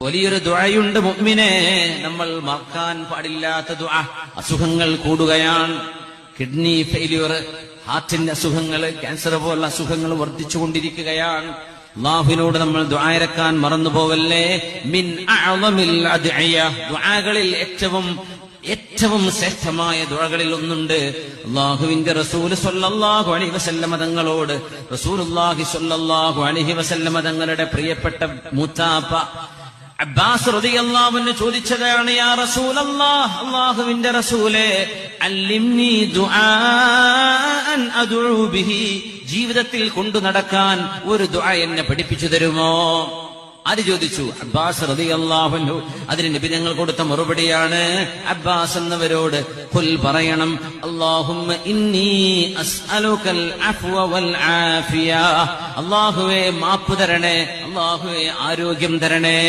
വലിയൊരു ദുആയുണ്ട് മുഅ്മിനെ, നമ്മൾ മറക്കാൻ പാടില്ലാത്ത ദുആ. അസുഖങ്ങൾ കൂടുകയാണ്, കിഡ്നി ഫെയിലിയർ, ഹാർട്ടിന്റെ അസുഖങ്ങൾ, ക്യാൻസർ പോലുള്ള അസുഖങ്ങൾ വർദ്ധിച്ചുകൊണ്ടിരിക്കുകയാണ്. അല്ലാഹുവിനോട് നമ്മൾ ദുആ ഇറക്കാൻ മറന്നുപോവല്ലേ. മിൻ അഅ്ളമിൽ അദ്ഇയ, ദുആകളിൽ ഏറ്റവും ശ്രേഷ്ഠമായ ദുആകളിൽ ഒന്നുണ്ട്. അല്ലാഹുവിന്റെ റസൂൽ സ്വല്ലല്ലാഹു അലൈഹി വസല്ലമ തങ്ങളോട് റസൂലുള്ളാഹി സ്വല്ലല്ലാഹു അലൈഹി വസല്ലമ തങ്ങളുടെ പ്രിയപ്പെട്ട മൂത്താപ്പ അബ്ബാസ് റളിയല്ലാഹു അൻഹു ചോദിച്ചതാണ്, യാ റസൂലല്ലാഹ്, അല്ലാഹുവിന്റെ റസൂലേ, അല്ലിംനി ദുആഅൻ അദ്ഉ ബിഹി, ജീവിതത്തിൽ കൊണ്ടു നടക്കാൻ ഒരു ദുആ എന്നെ പഠിപ്പിച്ചു തരുമോ? ആര് ചോദിച്ചു? അബ്ബാസ് റളിയല്ലാഹു അൻഹു. അതിന് നബി തങ്ങൾ കൊടുത്ത മറുപടിയാണ്, അബ്ബാസ് എന്നവരോട് ഖുൽ പറയണം, അല്ലാഹുമ്മ ഇന്നി അസ്അലുകൽ അഫ്വ വൽ ആഫിയ, അല്ലാഹുവേ മാപ്പ് തരണേ, അല്ലാഹുവേ ആരോഗ്യം തരണേ.